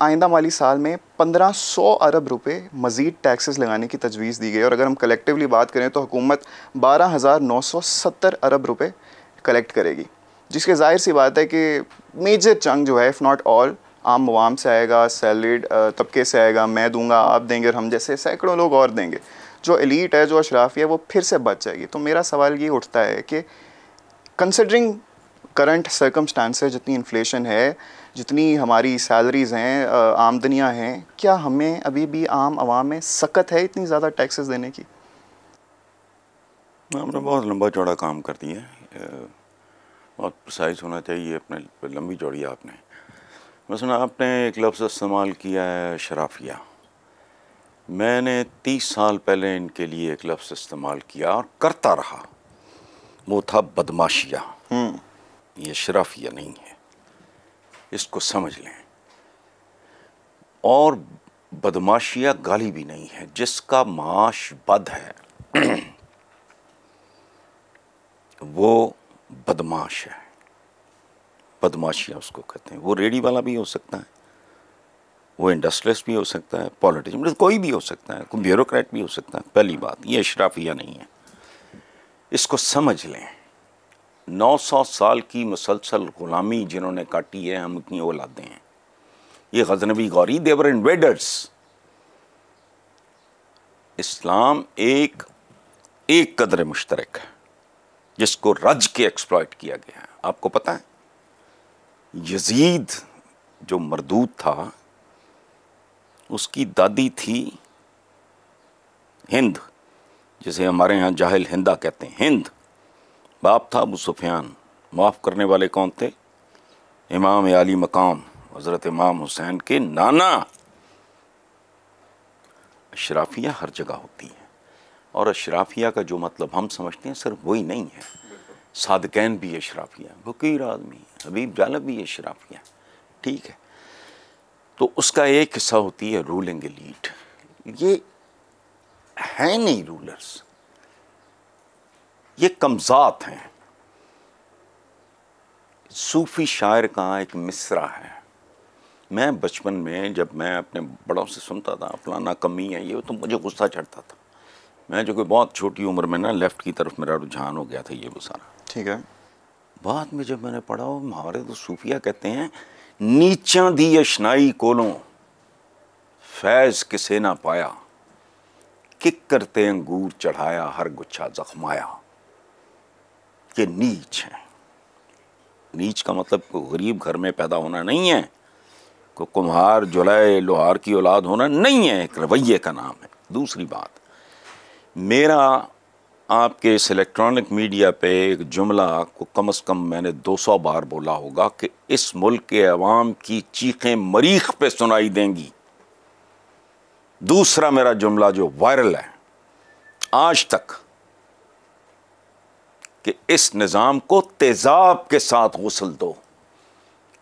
आइंदा माली साल में 1500 अरब रुपए मज़ीद टैक्सेस लगाने की तजवीज़ दी गई, और अगर हम कलेक्टिवली बात करें तो हुकूमत 12,970 अरब रुपए कलेक्ट करेगी, जिसके ज़ाहिर सी बात है कि मेजर चंक जो है, इफ़ नॉट ऑल, आम अवाम से आएगा, सैलरीड तबके से आएगा। मैं दूंगा, आप देंगे, और हम जैसे सैकड़ों लोग और देंगे। जो एलीट है, जो अशराफी है, वो फिर से बच जाएगी। तो मेरा सवाल ये उठता है कि कंसिडरिंग करंट सर्कमस्टांसेस, जितनी इन्फ्लेशन है, जितनी हमारी सैलरीज़ हैं, आमदनियाँ हैं, क्या हमें अभी भी आम आवाम में सकत है इतनी ज़्यादा टैक्सेस देने की? आपने बहुत लंबा चौड़ा काम कर दिया है, बहुत प्रिसाइज होना चाहिए अपने, लंबी चौड़ी आपने। मसलन आपने एक लफ्ज़ इस्तेमाल किया है शराफिया। मैंने 30 साल पहले इनके लिए एक लफ्ज़ इस्तेमाल किया और करता रहा, वो था बदमाशिया। ये शराफिया नहीं है, इसको समझ लें। और बदमाशिया गाली भी नहीं है। जिसका माश बद है वो बदमाश है, बदमाशिया उसको कहते हैं। वो रेडी वाला भी हो सकता है, वो इंडस्ट्रियलिस्ट भी हो सकता है, पॉलिटिशियन, मतलब कोई भी हो सकता है, कोई ब्यूरोक्रेट भी हो सकता है। पहली बात, ये अशराफिया नहीं है, इसको समझ लें। 900 साल की मुसलसल ग़ुलामी जिन्होंने काटी है, हम उतनी औलादें हैं। ये गजनबी गौरी, देवर इन्वेडर्स। इस्लाम एक कदर मुश्तरक है जिसको रज के एक्सप्लॉइट किया गया है। आपको पता है, यजीद जो मरदूद था, उसकी दादी थी हिंद, जिसे हमारे यहाँ जाहिल हिंदा कहते हैं, हिंद। बाप था अबू सुफियान। माफ़ करने वाले कौन थे? इमाम आली मकाम हज़रत इमाम हुसैन के नाना। अशराफिया हर जगह होती है, और अशराफिया का जो मतलब हम समझते हैं सिर्फ वही नहीं है। सादकैन भी अशराफिया, फ़कीर आदमी हबीब जालब भी अशराफिया, ठीक है। तो उसका एक हिस्सा होती है रूलिंग एलीट। ये है नहीं रूलर्स, ये कमज़ात हैं। सूफ़ी शायर का एक मिसरा है। मैं बचपन में जब मैं अपने बड़ों से सुनता था फलाना कमी है ये, तो मुझे गुस्सा चढ़ता था। मैं जो कि बहुत छोटी उम्र में ना लेफ़्ट की तरफ मेरा रुझान हो गया था, ये वो सारा, ठीक है। बाद में जब मैंने पढ़ा, हमारे तो सूफिया कहते हैं, नीचा दी अशनाई कोलों फैज़ किसे ना पाया, किक करते अंगूर चढ़ाया हर गुच्छा जख्माया। ये नीच है। नीच का मतलब गरीब घर में पैदा होना नहीं है, को कुम्हार जुलाए लोहार की औलाद होना नहीं है, एक रवैये का नाम है। दूसरी बात, मेरा आपके इस इलेक्ट्रॉनिक मीडिया पे एक जुमला को कम से कम मैंने 200 बार बोला होगा कि इस मुल्क के अवाम की चीखें मरीख पे सुनाई देंगी। दूसरा मेरा जुमला जो वायरल है आज तक, कि इस निज़ाम को तेज़ाब के साथ गुस्ल दो।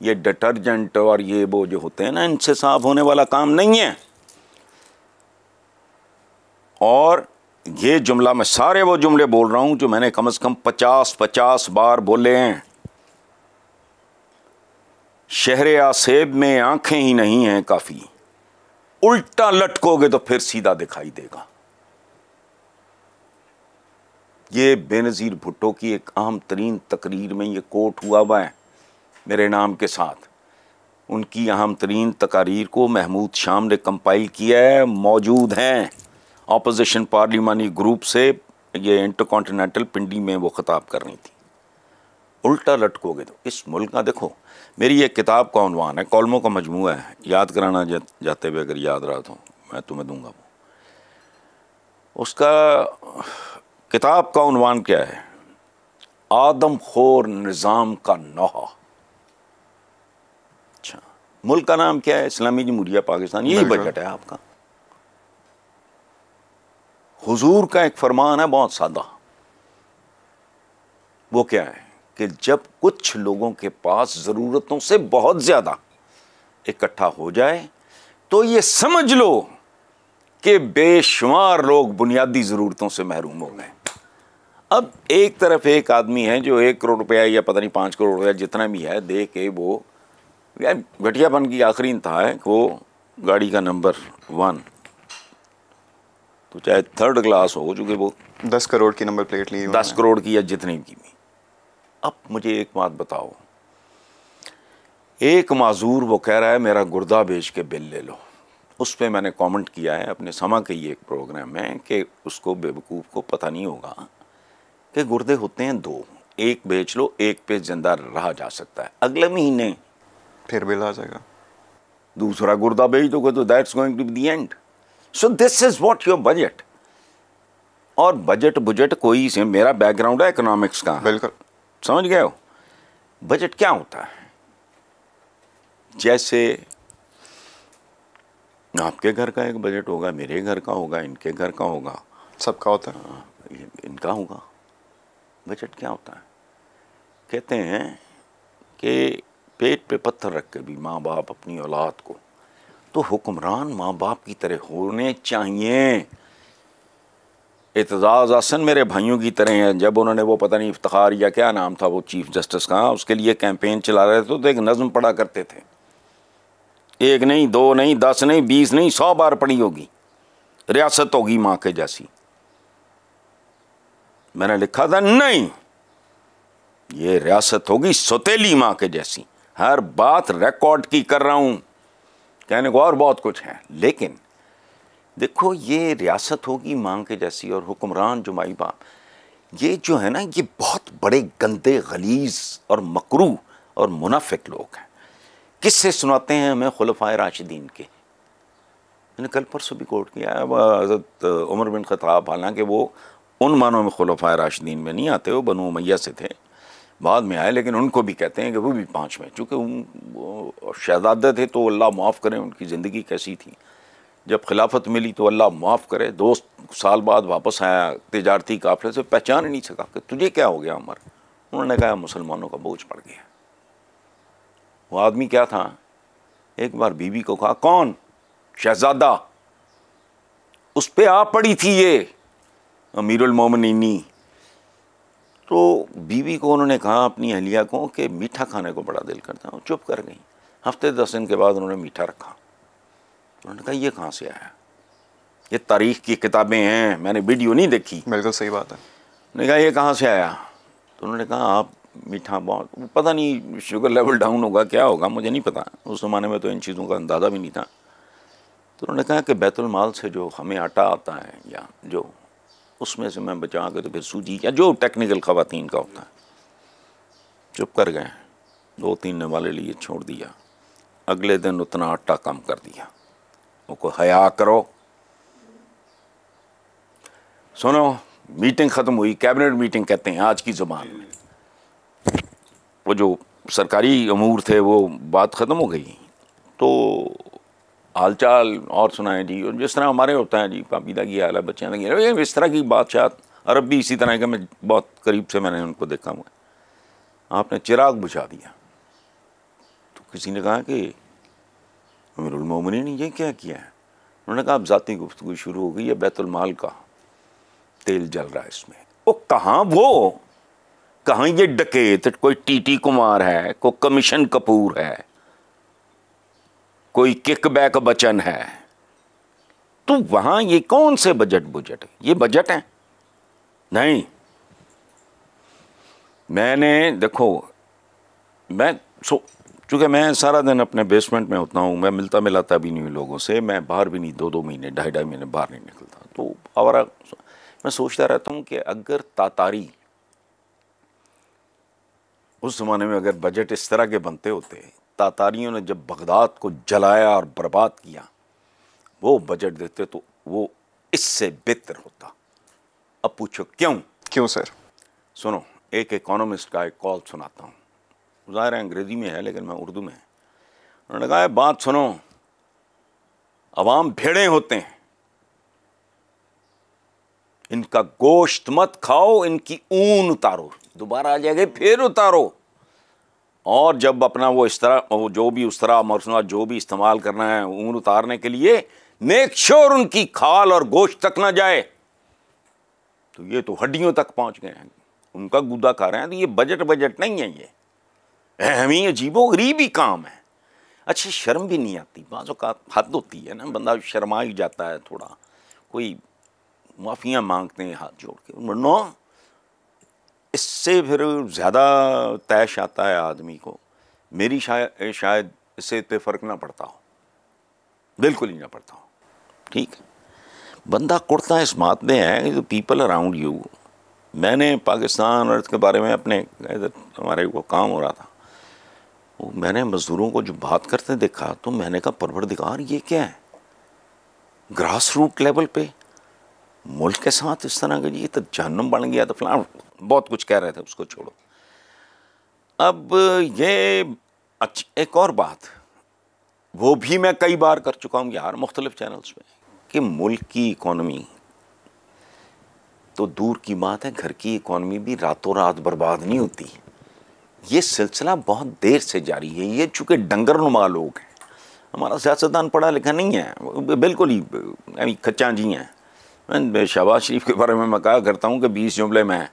ये डिटर्जेंट और ये वो जो होते हैं ना, इनसे साफ होने वाला काम नहीं है। और ये जुमला, मैं सारे वो जुमले बोल रहा हूं जो मैंने कम से कम 50 बार बोले हैं। शहरे आसेब में आंखें ही नहीं हैं काफ़ी, उल्टा लटकोगे तो फिर सीधा दिखाई देगा। ये बेनज़ीर भुट्टो की एक अहम तरीन तकरीर में ये कोट हुआ है मेरे नाम के साथ। उनकी अहम तरीन तकारीर को महमूद शाम ने कंपाइल किया है, मौजूद हैं अपोजिशन पार्लिमानी ग्रुप से। ये इंटरकॉन्टिनेंटल पिंडी में वो ख़िताब कर रही थी। उल्टा लटकोगे तो इस मुल्क का, देखो मेरी एक किताब का उन्वान है, कॉलमों का मजमूआ है, याद कराना जाते हुए अगर याद रहा तो मैं तुम्हें दूंगा वो। उसका किताब का उन्वान क्या है? आदम खोर निज़ाम का नौहा। अच्छा, मुल्क का नाम क्या है? इस्लामी जमहूरिया पाकिस्तान। यही बजट है आपका। हुजूर का एक फरमान है बहुत सादा। वो क्या है कि जब कुछ लोगों के पास ज़रूरतों से बहुत ज़्यादा इकट्ठा हो जाए तो ये समझ लो कि बेशुमार लोग बुनियादी ज़रूरतों से महरूम हो गए। अब एक तरफ एक आदमी है जो 1 करोड़ रुपया या पता नहीं 5 करोड़ रुपया जितना भी है दे के वो यार घटियापन की आखिरी इंतहा है कि वो गाड़ी का नंबर 1 तो चाहे 3rd क्लास हो, चूँकि वो 10 करोड़ की नंबर प्लेट ली, 10 करोड़ की या जितनी की भी। अब मुझे एक बात बताओ, एक माजूर वो कह रहा है मेरा गुर्दा बेच के बिल ले लो। उस पर मैंने कमेंट किया है अपने समा के ही एक प्रोग्राम में कि उसको बेवकूफ़ को पता नहीं होगा कि गुर्दे होते हैं 2, एक बेच लो, एक पे जिंदा रहा जा सकता है, अगले महीने फिर बिल आ जाएगा, दूसरा गुर्दा बेच दोगे तो that's going to be the end. So this is what your budget. और बजट कोई से, मेरा बैकग्राउंड है इकोनॉमिक्स का, बिल्कुल समझ गए हो। बजट क्या होता है? जैसे आपके घर का एक बजट होगा, मेरे घर का होगा, इनके घर का होगा, सबका होता है, इनका होगा। बजट क्या होता है? कहते हैं कि पेट पे पत्थर रख के भी माँ बाप अपनी औलाद को, तो हुक्मरान माँ बाप की तरह होने चाहिए। एतजाज़ हसन मेरे भाइयों की तरह हैं। जब उन्होंने वो पता नहीं इफ्तिखार या क्या नाम था वो चीफ जस्टिस का, उसके लिए कैंपेन चला रहे थे तो एक नज़म पढ़ा करते थे, 1 नहीं 2 नहीं 10 नहीं 20 नहीं 100 बार पढ़ी होगी, रियासत होगी माँ के जैसी। मैंने लिखा था नहीं, ये रियासत होगी सौतेली माँ के जैसी। हर बात रिकॉर्ड की कर रहा हूँ, कहने को और बहुत कुछ है, लेकिन देखो ये रियासत होगी माँ के जैसी और हुक्मरान जो माई बाप, ये जो है ना, ये बहुत बड़े गंदे गलीज और मकरू और मुनाफिक लोग हैं। किससे सुनाते हैं हमें खुलफाए राशिदीन के। मैंने कल परसों भी कोट किया है, हज़रत उमर बिन ख़त्ताब, हालांकि वो उन मानों में खुलफाए राशिदीन में नहीं आते, वो बनु उमैया से थे, बाद में आए, लेकिन उनको भी कहते हैं कि वो भी 5 में, चूँकि वो शहजादे थे तो अल्लाह माफ़ करें उनकी ज़िंदगी कैसी थी। जब खिलाफत मिली तो अल्लाह माफ़ करे, 2 साल बाद वापस आया तिजारती काफ़िले से, पहचान ही नहीं सका कि तुझे क्या हो गया उमर। उन्होंने कहा मुसलमानों का बोझ पड़ गया। वो आदमी क्या था, एक बार बीवी को कहा, कौन? शहजादा। उस पे आ पड़ी थी ये अमीरुल मोमिनीनी। तो बीवी को उन्होंने कहा अपनी अहलिया को कि मीठा खाने को बड़ा दिल करता है, चुप कर गई। हफ्ते 10 दिन के बाद उन्होंने मीठा रखा। उन्होंने कहा ये कहाँ से आया? ये तारीख़ की किताबें हैं, मैंने वीडियो नहीं देखी। बिल्कुल सही बात है। उन्होंने कहा ये कहाँ से आया? तो उन्होंने कहा आप मीठा बहुत, पता नहीं शुगर लेवल डाउन होगा क्या होगा, मुझे नहीं पता, उस ज़माने में तो इन चीज़ों का अंदाज़ा भी नहीं था। तो उन्होंने कहा कि बैतुल माल से जो हमें आटा आता है या जो, उसमें से मैं बचा के तो फिर सूजी या जो टेक्निकल ख़वातीन का होता है। चुप कर गए, 2-3 दिन वाले लिए छोड़ दिया। अगले दिन उतना आटा कम कर दिया। वो हया करो। सुनो, मीटिंग ख़त्म हुई, कैबिनेट मीटिंग कहते हैं आज की ज़बान में, वो जो सरकारी अमूर थे वो बात ख़त्म हो गई। तो हालचाल और सुनाएं जी, और जिस तरह हमारे होता है जी, पापीदा की हाल है, बच्चियाँ लगी, इस तरह की बादशाह। अरब भी इसी तरह का, मैं बहुत करीब से मैंने उनको देखा हुआ। आपने चिराग बुझा दिया तो किसी ने कहा कि अमीरुल मोमिनीन ये क्या किया है? उन्होंने कहा अब ज़ाती गुफ्तगू शुरू हो गई है, बैतुल माल का तेल जल रहा है इसमें। वो कहाँ ये डकैत, कोई टीटी कुमार है, कोई कमीशन कपूर है, कोई किकबैक बचन है, तो वहाँ ये कौन से बजट ये बजट है? नहीं। मैंने देखो, चूँकि मैं सारा दिन अपने बेसमेंट में होता हूँ, मैं मिलता मिलाता भी नहीं लोगों से, मैं बाहर भी नहीं, 2-2 महीने 2.5 महीने बाहर नहीं निकलता। तो और मैं सोचता रहता हूँ कि अगर तातारी उस ज़माने में अगर बजट इस तरह के बनते होते, तातारियों ने जब बगदाद को जलाया और बर्बाद किया, वो बजट देते तो वो इससे बेहतर होता। अब पूछो क्यों सर? सुनो, एक इकोनॉमिस्ट का एक कॉल सुनाता हूँ, ज़ाहिर है अंग्रेज़ी में है लेकिन मैं उर्दू में। उन्होंने कहा बात सुनो, अवाम भेड़ें होते हैं, इनका गोश्त मत खाओ, इनकी ऊन उतारो, दोबारा आ जाएगा फिर उतारो, और जब अपना वो इस तरह जो भी उस तरह मरसूमात जो भी इस्तेमाल करना है ऊन उतारने के लिए, मेक श्योर उनकी खाल और गोश्त तक ना जाए। तो ये तो हड्डियों तक पहुंच गए हैं, उनका गुदा खा रहे हैं। तो ये बजट नहीं है, ये अहमी अजीबो गरीबी काम है। अच्छी शर्म भी नहीं आती, बाज़ औक़ात हद होती है ना, बंदा शर्मा ही जाता है थोड़ा, कोई माफ़ियाँ मांगते हैं हाथ जोड़ के, नो, इससे फिर ज़्यादा तैश आता है आदमी को। मेरी शायद इससे इतने फ़र्क ना पड़ता हो, बिल्कुल ही ना पड़ता हो, ठीक है। बंदा कुड़ता इस बात में है कि पीपल अराउंड यू। मैंने पाकिस्तान अर्थ के बारे में अपने हमारे वो काम हो रहा था, मैंने मज़दूरों को जो बात करते देखा तो मैंने कहा परवरदिगार ये क्या है, ग्रास रूट लेवल पे मुल्क के साथ इस तरह का, ये तो जहन्नुम बन गया, तो फलां बहुत कुछ कह रहे थे, उसको छोड़ो। अब ये एक और बात, वो भी मैं कई बार कर चुका हूँ यार मुख्तलिफ चैनल्स पे, कि मुल्क की इकॉनमी तो दूर की बात है, घर की इकॉनमी भी रातों रात बर्बाद नहीं होती। ये सिलसिला बहुत देर से जारी है। ये चूँकि डंगरनुमा लोग हैं, हमारा सियासतदान पढ़ा लिखा नहीं है, बिल्कुल ही कच्चा जी हैं। मैं शहबाज शरीफ के बारे में मैं कहा करता हूँ कि 20 जुमले में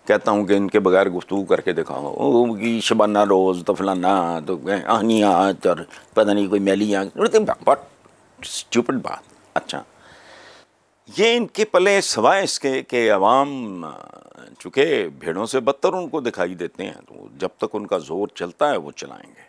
कहता हूँ कि इनके बगैर गुफ्तगू करके दिखाओ, कि शबाना रोज़ तो फलाना तो आहनी आँच और पता नहीं कोई मैली आँच, बहुत स्टूपिड बात। अच्छा, ये इनके पले सवाए इसके कि अवाम चूँकि भेड़ों से बदतर उनको दिखाई देते हैं, तो जब तक उनका ज़ोर चलता है वो चलाएँगे।